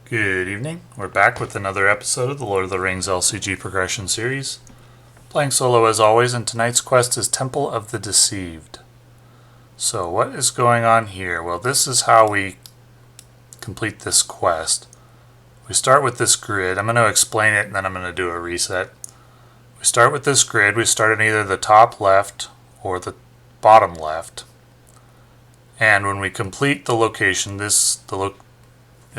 Good evening. We're back with another episode of the Lord of the Rings LCG Progression Series. Playing solo as always, and tonight's quest is Temple of the Deceived. So what is going on here? Well, this is how we complete this quest. We start with this grid. I'm going to explain it and then I'm going to do a reset. We start with this grid. We start in either the top left or the bottom left. And when we complete the location,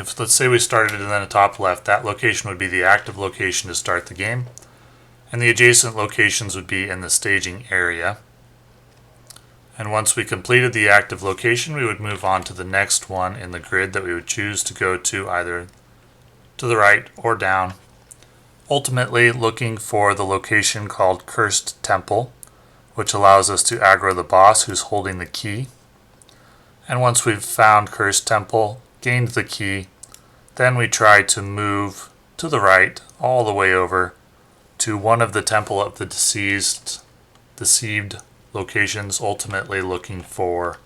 if let's say we started in the top left, that location would be the active location to start the game. And the adjacent locations would be in the staging area. And once we completed the active location, we would move on to the next one in the grid that we would choose to go to either to the right or down. Ultimately looking for the location called Cursed Temple, which allows us to aggro the boss who's holding the key. And once we've found Cursed Temple, gained the key, then we try to move to the right all the way over to one of the Temple of the Deceived locations, ultimately looking for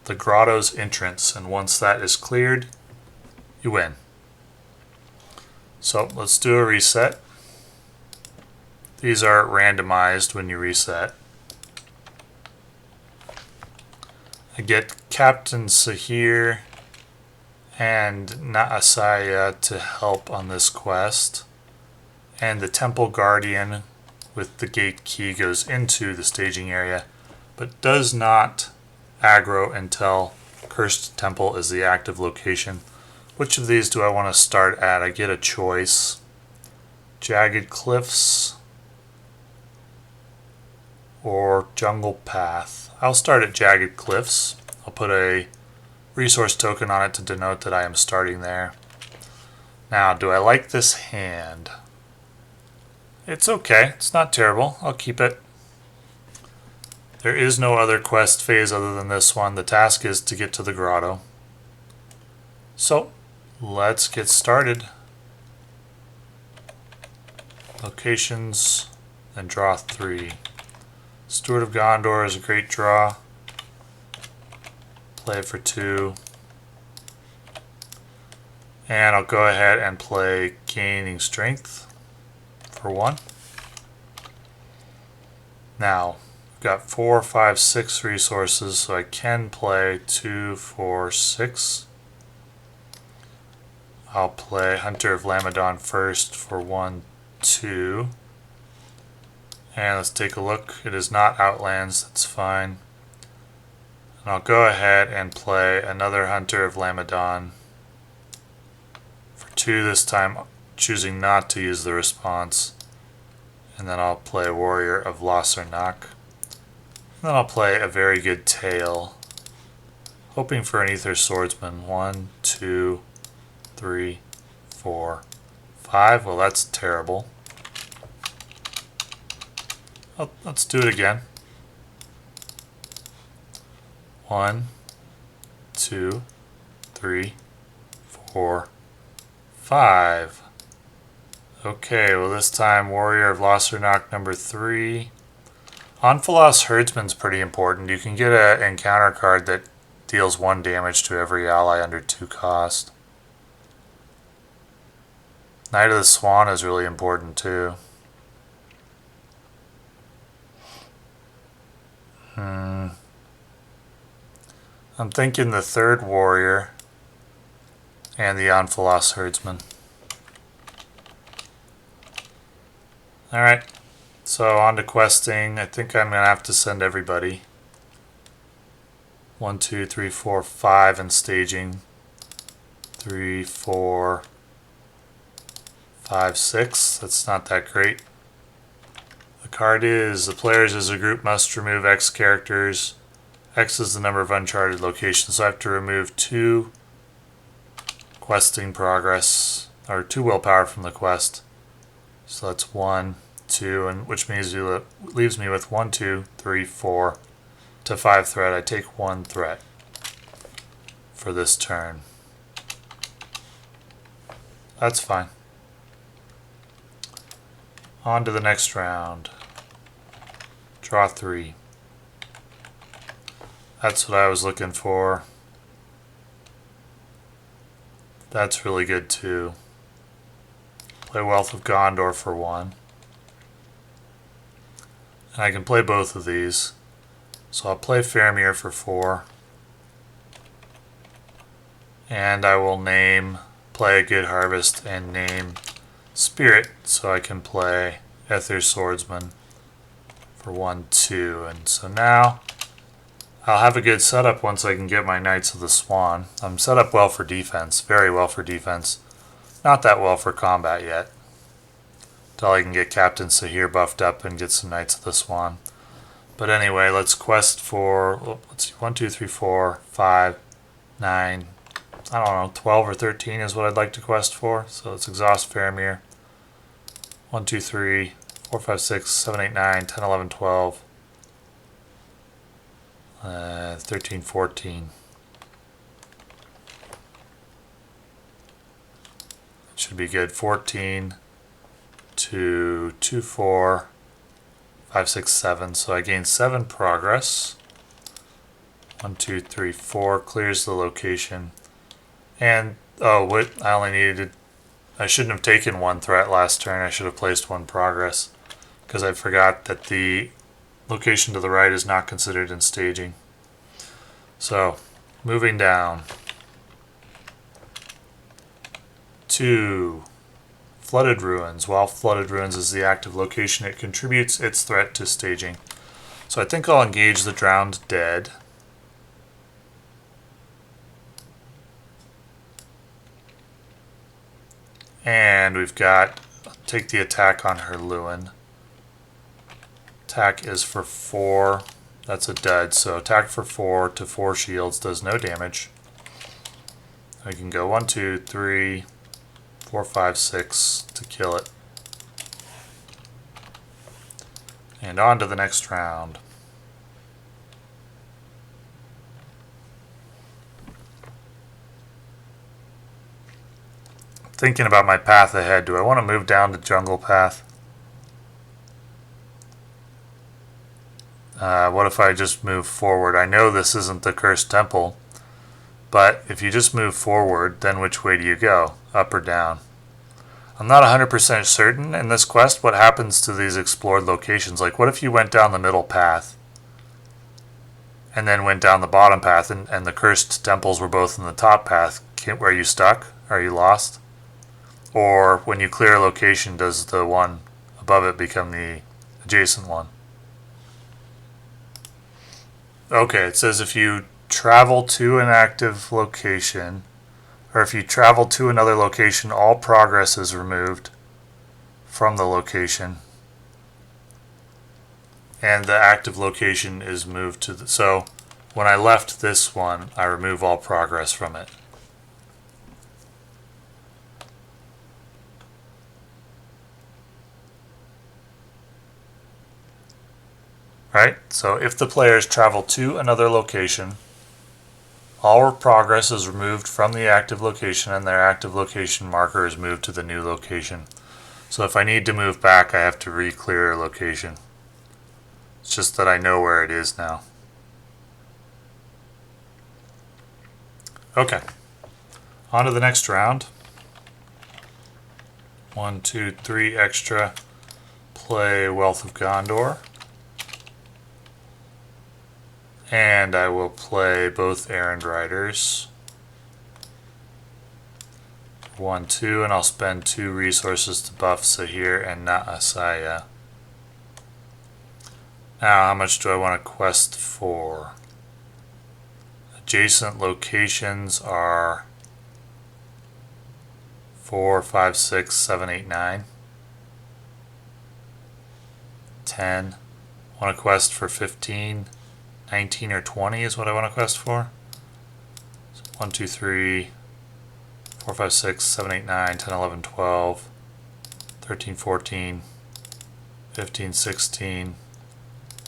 the Grotto's entrance, and once that is cleared, you win. So let's do a reset. These are randomized when you reset. I get Captain Sahir and Naasaya to help on this quest, and the Temple Guardian with the gate key goes into the staging area but does not aggro until Cursed Temple is the active location. Which of these do I want to start at? I get a choice. Jagged Cliffs or Jungle Path. I'll start at Jagged Cliffs. I'll put a resource token on it to denote that I am starting there. Now, do I like this hand? It's okay. It's not terrible. I'll keep it. There is no other quest phase other than this one. The task is to get to the grotto. So, let's get started. Locations, and draw 3. Steward of Gondor is a great draw. Play for 2. And I'll go ahead and play Gaining Strength for 1. Now, I've got 4, 5, 6 resources, so I can play 2, 4, 6. I'll play Hunter of Lamedon first for 1, 2. And let's take a look. It is not Outlands, that's fine. And I'll go ahead and play another Hunter of Lamedon for 2 this time, choosing not to use the response. And then I'll play Warrior of Lossarnach. And then I'll play a very good Tail, hoping for an Ethir Swordsman. 1, 2, 3, 4, 5. Well, that's terrible. Oh, let's do it again. 1, 2, 3, 4, 5. Okay, well this time Warrior of Lossarnach number 3. Anfalas Herdsman's pretty important. You can get an encounter card that deals 1 damage to every ally under 2 cost. Knight of the Swan is really important too. I'm thinking the 3rd Warrior and the Anfalas Herdsman. Alright, so on to questing. I think I'm going to have to send everybody. 1, 2, 3, 4, 5 in staging. 3, 4, 5, 6. That's not that great. The card is, the players as a group must remove X characters. X is the number of uncharted locations, so I have to remove 2 questing progress, or 2 willpower from the quest. So that's 1, 2, and which means leaves me with 1, 2, 3, 4 to 5 threat. I take 1 threat for this turn. That's fine. On to the next round. Draw 3. That's what I was looking for. That's really good too. Play Wealth of Gondor for 1. And I can play both of these. So I'll play Faramir for 4. And I will play a Good Harvest and name Spirit so I can play Ethir Swordsman for 1, 2. And so now I'll have a good setup once I can get my Knights of the Swan. I'm set up well for defense, very well for defense. Not that well for combat yet. Until I can get Captain Sahir buffed up and get some Knights of the Swan. But anyway, let's quest for, let's see, 1, 2, 3, 4, 5, 9, I don't know, 12 or 13 is what I'd like to quest for. So let's exhaust Faramir. 1, 2, 3, 4, 5, 6, 7, 8, 9, 10, 11, 12. 13, 14. It should be good. 14 to 2, 4, 5, 6, 7. So I gain 7 progress. 1, 2, 3, 4 clears the location. And, oh, what? I shouldn't have taken 1 threat last turn. I should have placed 1 progress. Because I forgot that the location to the right is not considered in staging. So, moving down to Flooded Ruins. While Flooded Ruins is the active location, it contributes its threat to staging. So I think I'll engage the Drowned Dead. And we've got, take the attack on Hirluin. Attack is for 4. That's a dud. So attack for 4 to 4 shields does no damage. I can go 1, 2, 3, 4, 5, 6 to kill it. And on to the next round. Thinking about my path ahead. Do I want to move down the jungle path? What if I just move forward? I know this isn't the Cursed Temple, but if you just move forward, then which way do you go? Up or down? I'm not 100% certain in this quest what happens to these explored locations. Like, what if you went down the middle path and then went down the bottom path and the Cursed Temples were both in the top path? Are you stuck? Are you lost? Or when you clear a location, does the one above it become the adjacent one? Okay, it says if you travel to an active location, or if you travel to another location, all progress is removed from the location. And the active location is moved to the... So, when I left this one, I remove all progress from it. Right? So if the players travel to another location, all progress is removed from the active location and their active location marker is moved to the new location. So if I need to move back, I have to re-clear a location. It's just that I know where it is now. Okay. On to the next round. 1, 2, 3 extra. Play Wealth of Gondor. And I will play both Errand-riders. 1, 2, and I'll spend 2 resources to buff Sahir and Naasaya. Now, how much do I want to quest for? Adjacent locations are 4, 5, 6, 7, 8, 9. 10. I want to quest for 15. 19 or 20 is what I want to quest for. So 1, 2, 3, 4, 5, 6, 7, 8, 9, 10, 11, 12, 13, 14, 15, 16,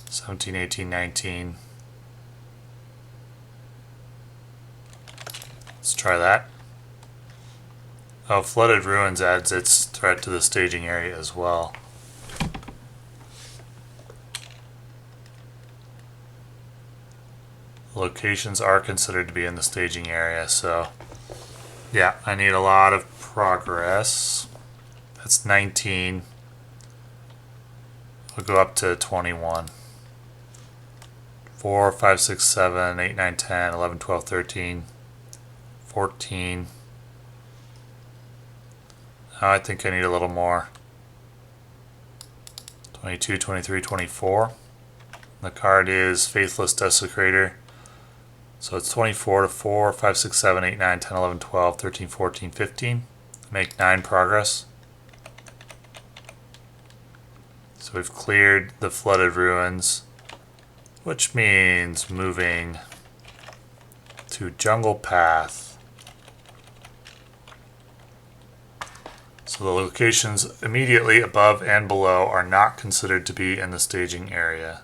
17, 18, 19. Let's try that. Oh, Flooded Ruins adds its threat to the staging area as well. Locations are considered to be in the staging area, so Yeah, I need a lot of progress. That's 19. We'll go up to 21. 4, 5, 6, 7, 8, 9, 10, 11, 12, 13, 14. Oh, I think I need a little more. 22, 23, 24. The card is Faithless Desecrator. So it's 24 to 4, 5, 6, 7, 8, 9, 10, 11, 12, 13, 14, 15. Make 9 progress. So we've cleared the flooded ruins, which means moving to Jungle Path. So the locations immediately above and below are not considered to be in the staging area.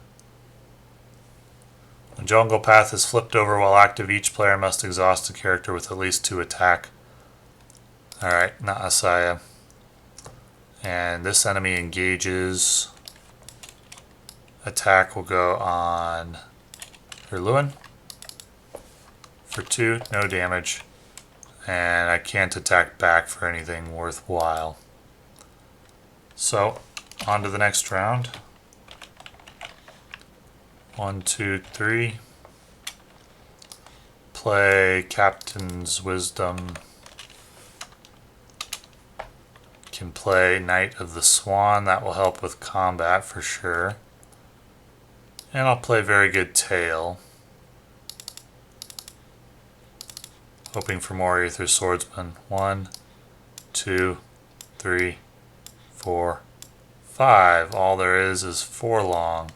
When Jungle Path is flipped over while active, each player must exhaust a character with at least 2 attack. Alright, not Asaya. And this enemy engages. Attack will go on Hirluin for 2, no damage. And I can't attack back for anything worthwhile. So, on to the next round. 1, 2, 3. Play Captain's Wisdom. Can play Knight of the Swan. That will help with combat for sure. And I'll play Very Good Tail. Hoping for more Ethir Swordsman. 1, 2, 3, 4, 5. All there is Forlong.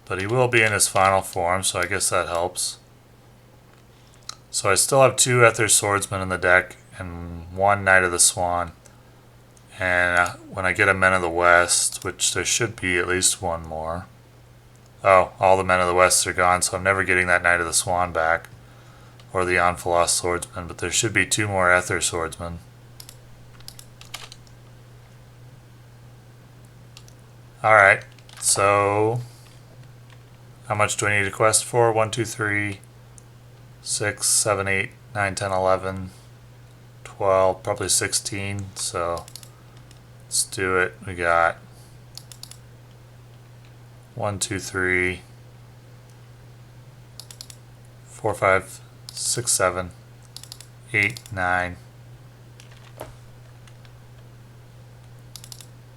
But he will be in his final form, so I guess that helps. So I still have 2 Ethir Swordsmen in the deck and 1 Knight of the Swan. And when I get a Men of the West, which there should be at least 1 more. Oh, all the Men of the West are gone, so I'm never getting that Knight of the Swan back. Or the Anfalas Swordsman, but there should be 2 more Ethir Swordsmen. Alright, so how much do I need a quest for? 1, 2, 3, 6, 7, 8, 9, 10, 11, 12, probably 16, so let's do it. We got 1, 2, 3, 4, 5, 6, 7, 8, 9,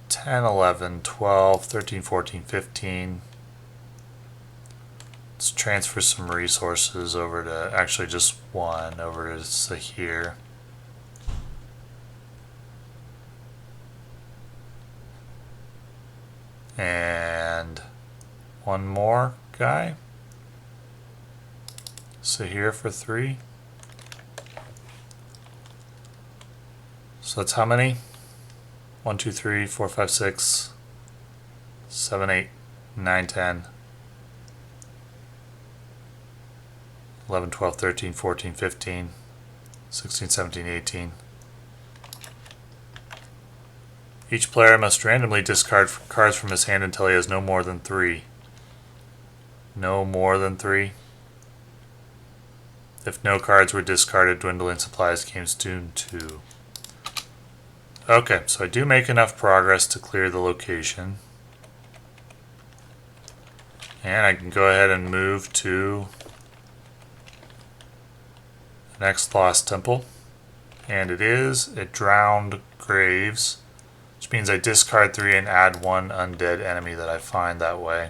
10, 11, 12, 13, 14, 15. Let's transfer some resources over to, actually just 1 over to Ethir. And 1 more guy. Ethir for 3. So that's how many? 1, 2, 3, 4, 5, 6, 7, 8, 9, 10, 11, 12, 13, 14, 15, 16, 17, 18. Each player must randomly discard cards from his hand until he has no more than 3. No more than 3. If no cards were discarded, dwindling supplies games Doom 2. Okay, so I do make enough progress to clear the location. And I can go ahead and move to the next Lost Temple. And it is a Drowned Graves, which means I discard 3 and add 1 undead enemy that I find that way.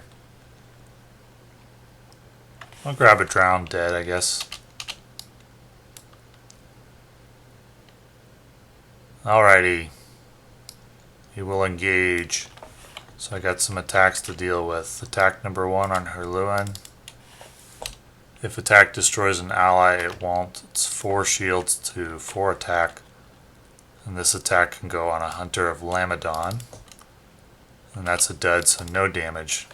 I'll grab a Drowned Dead, I guess. Alrighty. He will engage. So I got some attacks to deal with. Attack number 1 on Hirluin. If attack destroys an ally, it won't. It's 4 shields to 4 attack. And this attack can go on a Hunter of Lamedon. And that's a dud, so no damage.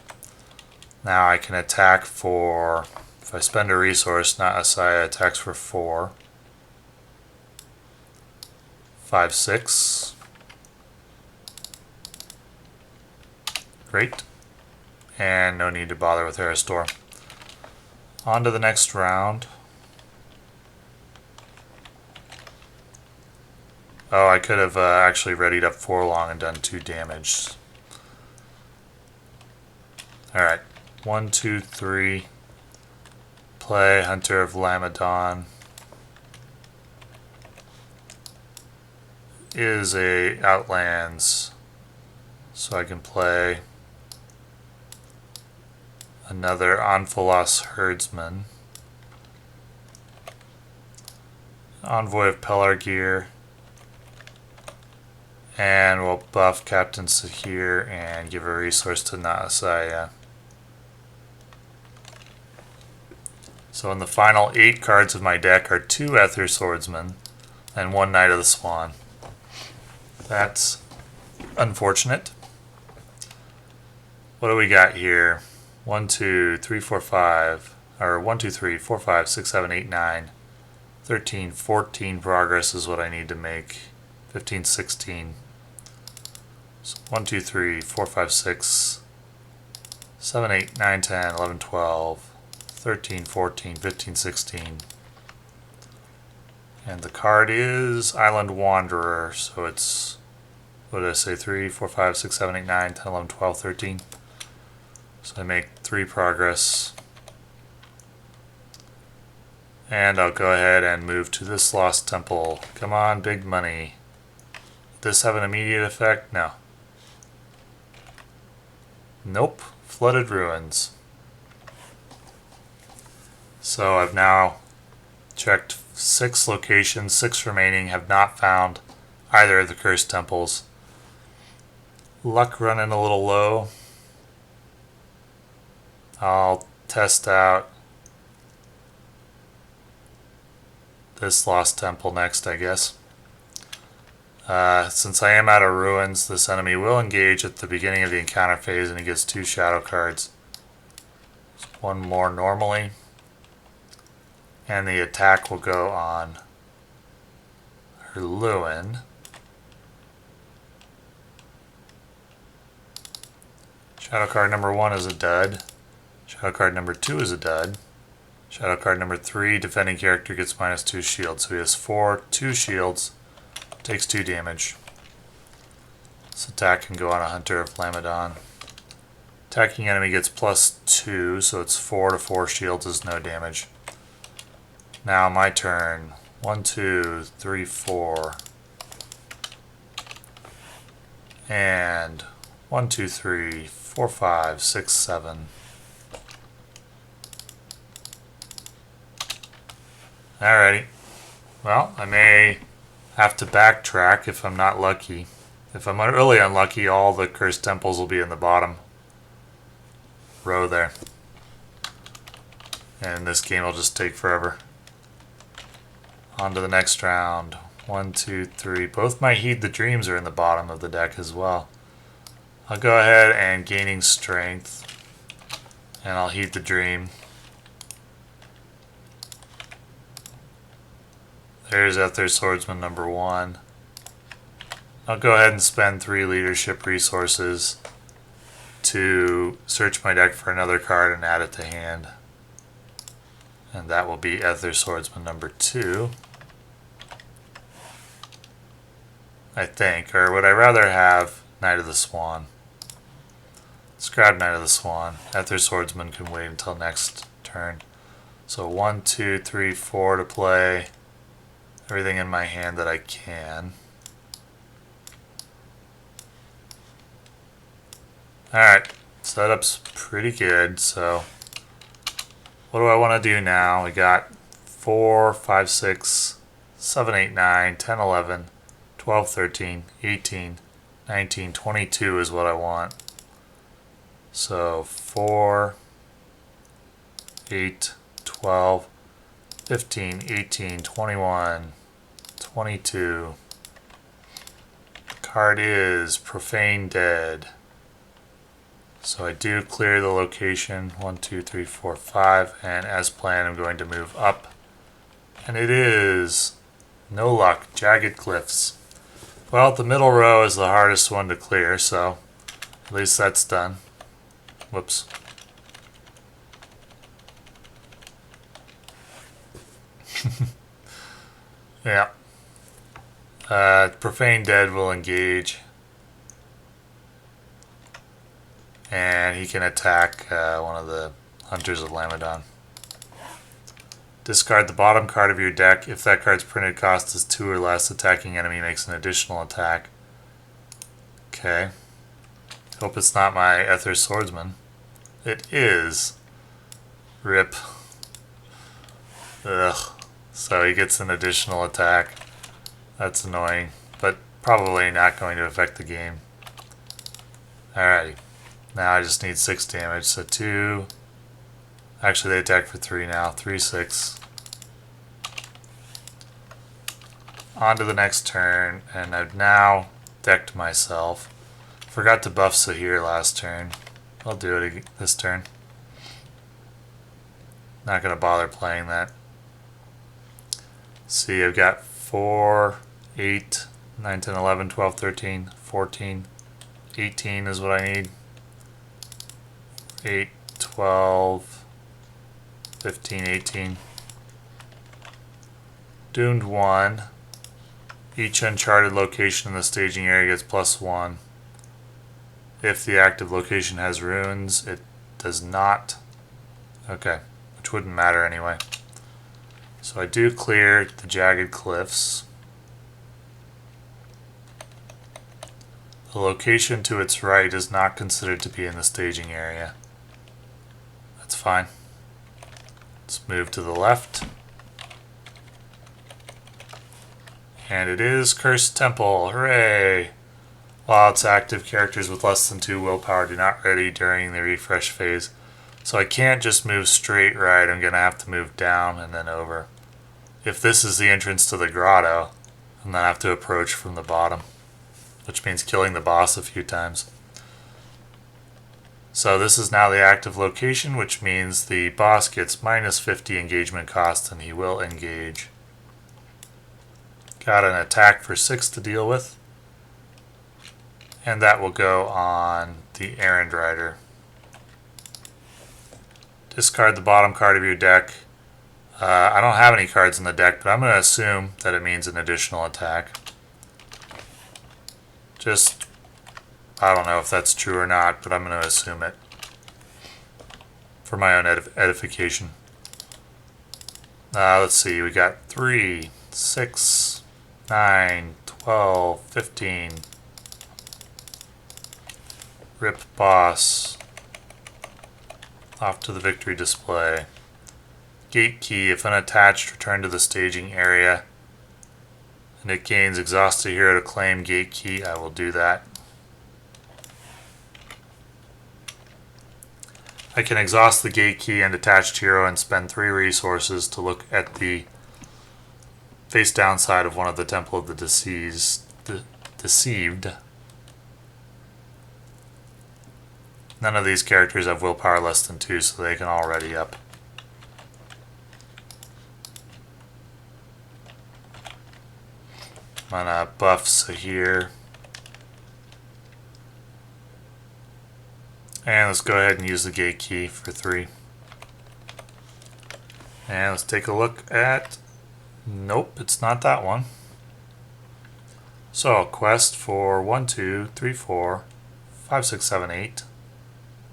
Now I can attack for, if I spend a resource, not Asaya attacks for 4. 5, 6. Great. And no need to bother with Erestor. On to the next round. Oh, I could have actually readied up Forlong and done 2 damage. Alright. 1, 2, 3. Play Hunter of Lamedon. Is a Outlands. So I can play another Anfalas Herdsman. Envoy of Pelargir. And we'll buff Captain Sahir and give a resource to Naasaya. So in the final 8 cards of my deck are 2 Ethir Swordsmen and 1 Knight of the Swan. That's unfortunate. What do we got here? 1, 2, 3, 4, 5. Or 1, 2, 3, 4, 5, 6, 7, 8, 9. 13, 14 progress is what I need to make. 15, 16. So 1, 2, 3, 4, 5, 6, 7, 8, 9, 10, 11, 12, 13, 14, 15, 16. And the card is Island Wanderer, so it's, what did I say, 3, 4, 5, 6, 7, 8, 9, 10, 11, 12, 13. So I make 3 progress. And I'll go ahead and move to this Lost Temple. Come on, big money. Does this have an immediate effect? No. Nope. Flooded Ruins. So I've now checked 6 locations, 6 remaining, have not found either of the cursed temples. Luck running a little low. I'll test out this Lost Temple next, I guess. Since I am out of ruins, this enemy will engage at the beginning of the encounter phase and he gets 2 shadow cards. 1 more normally. And the attack will go on Hirluin. Shadow card number 1 is a dud. Shadow card number 2 is a dud. Shadow card number 3, defending character gets -2 shield. So he has 4, 2 shields. Takes 2 damage. This attack can go on a Hunter of Lamedon. Attacking enemy gets +2, so it's 4 to 4 shields is no damage. Now my turn. 1, 2, 3, 4. And 1, 2, 3, 4, 5, 6, 7. Alrighty. Well, I may have to backtrack if I'm not lucky. If I'm really unlucky, all the cursed temples will be in the bottom row there. And this game will just take forever. On to the next round. 1, 2, 3. Both my Heed the Dreams are in the bottom of the deck as well. I'll go ahead and gaining strength. And I'll Heed the Dream. There's Ethir Swordsman number 1. I'll go ahead and spend 3 leadership resources to search my deck for another card and add it to hand. And that will be Ethir Swordsman number 2. I think. Or would I rather have Knight of the Swan? Let's grab Knight of the Swan. Ethir Swordsman can wait until next turn. So 1, 2, 3, 4 to play. Everything in my hand that I can. Alright, setup's pretty good, so what do I want to do now? We got 4, 5, 6, 7, 8, 9, 10, 11, 12, 13, 18, 19, 22 is what I want. So 4, 8, 12, 15, 18, 21, 22. Card is Profane Dead. So I do clear the location. 1, 2, 3, 4, 5. And as planned, I'm going to move up. And it is no luck. Jagged Cliffs. Well, the middle row is the hardest one to clear, so at least that's done. Whoops. Yeah. Profane Dead will engage. And he can attack one of the Hunters of Lamedon. Discard the bottom card of your deck. If that card's printed cost is 2 or less, attacking enemy makes an additional attack. Okay. Hope it's not my Ethir Swordsman. It is. Rip. Ugh. So he gets an additional attack. That's annoying, but probably not going to affect the game. Alrighty. Now I just need 6 damage, so 2. Actually, they attack for 3 now. 3, 6. On to the next turn, and I've now decked myself. Forgot to buff Sahir last turn. I'll do it this turn. Not going to bother playing that. See, I've got 4, 8, 9, 10, 11, 12, 13, 14, 18 is what I need. 8, 12, 15, 18. Doomed 1. Each uncharted location in the staging area gets +1. If the active location has runes, it does not. Okay, which wouldn't matter anyway. So I do clear the jagged cliffs. The location to its right is not considered to be in the staging area. That's fine. Let's move to the left. And it is Cursed Temple. Hooray! While it's active, characters with less than 2 willpower do not ready during the refresh phase. So I can't just move straight right. I'm going to have to move down and then over. If this is the entrance to the grotto, I'm going to have to approach from the bottom, which means killing the boss a few times. So this is now the active location, which means the boss gets -50 engagement cost and he will engage. Got an attack for 6 to deal with. And that will go on the Errand-rider. Discard the bottom card of your deck. I don't have any cards in the deck, but I'm going to assume that it means an additional attack. Just, I don't know if that's true or not, but I'm going to assume it for my own edification. Let's see, we got 3, 6, 9, 12, 15. Rip boss. Off to the victory display. Gate key, if unattached, return to the staging area. And it gains exhaust a hero to claim gate key. I will do that. I can exhaust the gate key and attached hero and spend 3 resources to look at the face down side of one of the Temple of the Deceived. None of these characters have willpower less than 2, so they can all ready up. I'm gonna buff Sahir. And let's go ahead and use the gate key for 3. And let's take a look at... Nope, it's not that one. So, quest for 1, 2, 3, 4, 5, 6, 7, 8,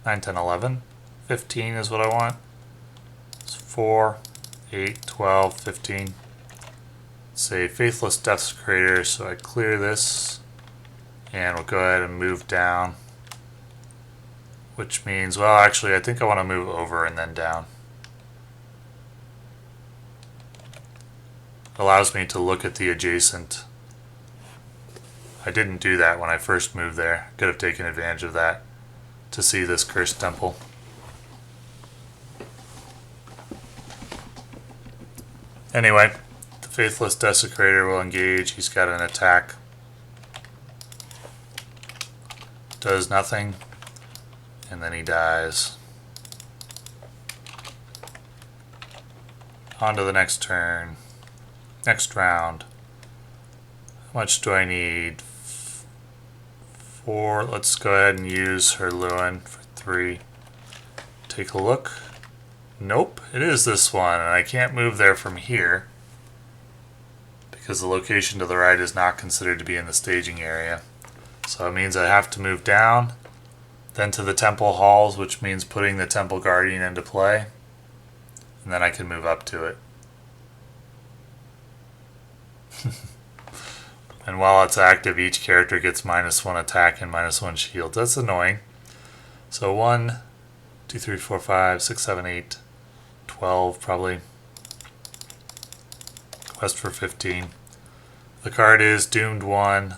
9, 10, 11. 15 is what I want. It's 4, 8, 12, 15. Say Faithless Desecrator, so I clear this and we'll go ahead and move down, which means, well, actually I think I want to move over and then down. Allows me to look at the adjacent. I didn't do that when I first moved there. Could have taken advantage of that to see this cursed temple. Anyway, Faithless Desecrator will engage. He's got an attack. Does nothing. And then he dies. On to the next turn. Next round. How much do I need? 4. Let's go ahead and use Hirluin for 3. Take a look. Nope, it is this one, and I can't move there from here because the location to the right is not considered to be in the staging area. So it means I have to move down, then to the temple halls, which means putting the temple guardian into play, and then I can move up to it. And while it's active, each character gets -1 attack and -1 shield. That's annoying. So 1, 2, 3, 4, 5, 6, 7, 8, 12 probably. Quest for 15. The card is Doomed 1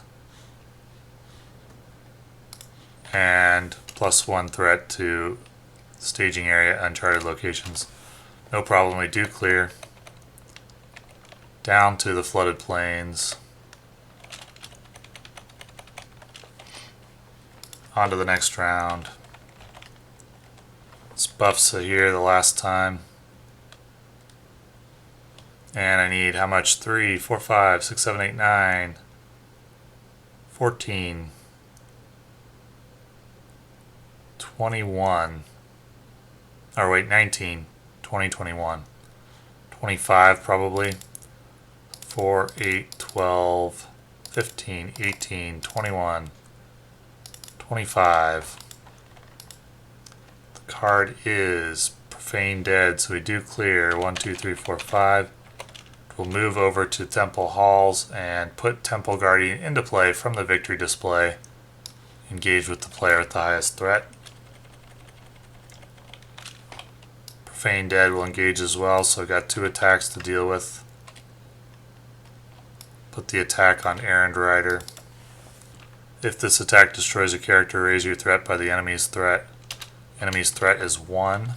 and +1 threat to staging area, uncharted locations. No problem, we do clear. Down to the flooded plains. On to the next round. It's buffs here the last time. And I need how much? 3, 4, 5, 6, 7, 8, 9, 14, 21. Or wait, 19, 20, 21. 25 probably. 4, 8, 12, 15, 18, 21, 25. The card is Profane Dead, so we do clear 1, 2, 3, 4, 5. We'll move over to Temple Halls and put Temple Guardian into play from the victory display. Engage with the player with the highest threat. Profane Dead will engage as well, so I've got 2 attacks to deal with. Put the attack on Errand-rider. If this attack destroys a character, raise your threat by the enemy's threat. Enemy's threat is 1.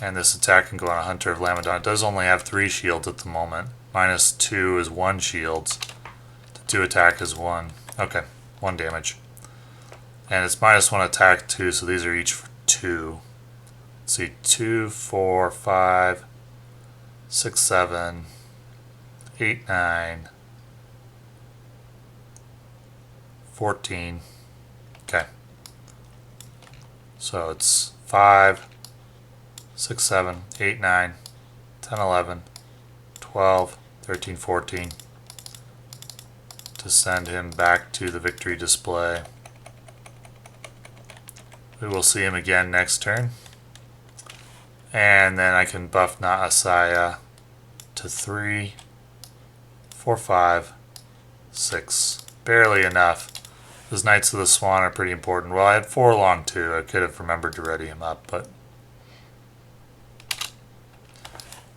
And this attack can go on a Hunter of Lamedon. It does only have 3 shields at the moment. -2 is 1 shields. The 2 attack is 1. Okay, 1 damage. And it's -1 attack too, so these are each for 2. Let's see, 2, 4, 5, 6, 7, 8, 9, 14. Okay. So it's 5, 6, 7, 8, 9, 10, 11, 12, 13, 14 to send him back to the victory display. We will see him again next turn. And then I can buff Naasaya to 3, 4, 5, 6. Barely enough. Those Knights of the Swan are pretty important. Well, I had Forlong too. I could have remembered to ready him up, but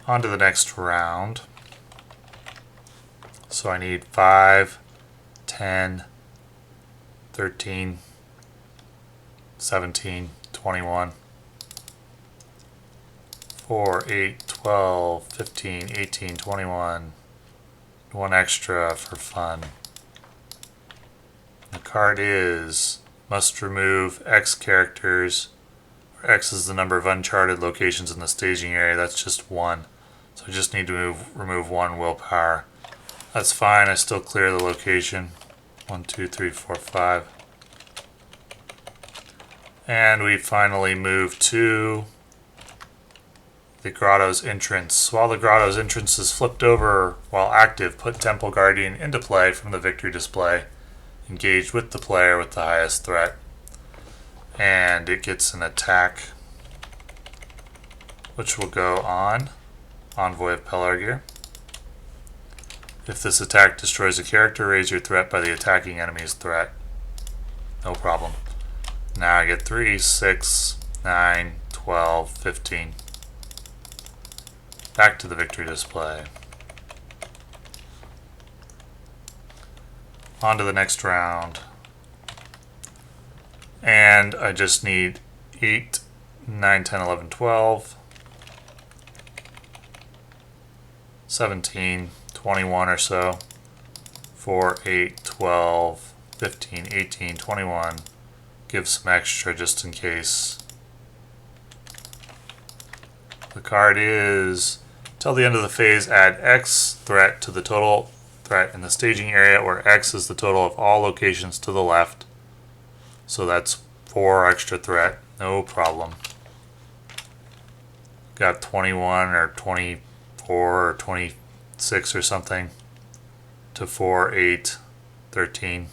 on to the next round. So I need 5, 10, 13, 17, 21, 4, 8, 12, 15, 18, 21. 1 extra for fun. The card is must remove X characters, where X is the number of uncharted locations in the staging area. That's just 1. So I just need to remove 1 willpower. That's fine, I still clear the location. 1, 2, 3, 4, 5. And we finally move to the Grotto's entrance. While the Grotto's entrance is flipped over while active, put Temple Guardian into play from the victory display. Engage with the player with the highest threat. And it gets an attack, which will go on Envoy of Pelargir. If this attack destroys a character, raise your threat by the attacking enemy's threat. No problem. Now I get 3, 6, 9, 12, 15. Back to the victory display. On to the next round. And I just need 8, 9, 10, 11, 12, 17, 21 or so. 4, 8, 12, 15, 18, 21. Give some extra just in case. The card is, till the end of the phase, add X threat to the total threat in the staging area, where X is the total of all locations to the left. So that's 4 extra threat, no problem. Got 21 or 24 or 20, 6 or something to 4, 8, 13.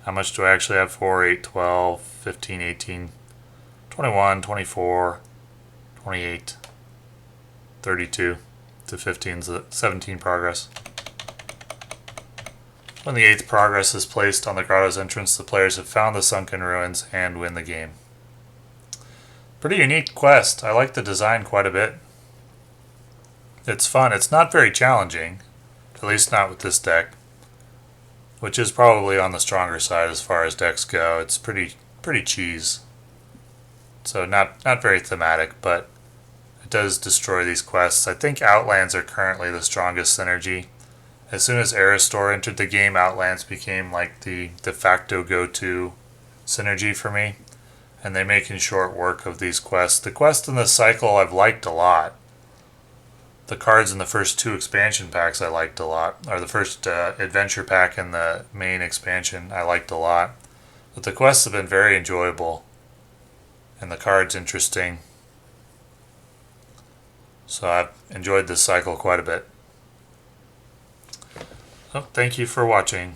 How much do I actually have? 4, 8, 12, 15, 18, 21, 24, 28, 32 to 15, 17 progress. When the 8th progress is placed on the grotto's entrance, the players have found the sunken ruins and win the game. Pretty unique quest. I like the design quite a bit. It's fun. It's not very challenging, at least not with this deck, which is probably on the stronger side as far as decks go. It's pretty cheese. So not very thematic, but it does destroy these quests. I think Outlands are currently the strongest synergy. As soon as Erestor entered the game, Outlands became like the de facto go-to synergy for me. And they're making short work of these quests. The quest in this cycle I've liked a lot. The cards in the first 2 expansion packs I liked a lot. Or the first adventure pack and the main expansion I liked a lot. But the quests have been very enjoyable. And the cards interesting. So I've enjoyed this cycle quite a bit. Oh, thank you for watching.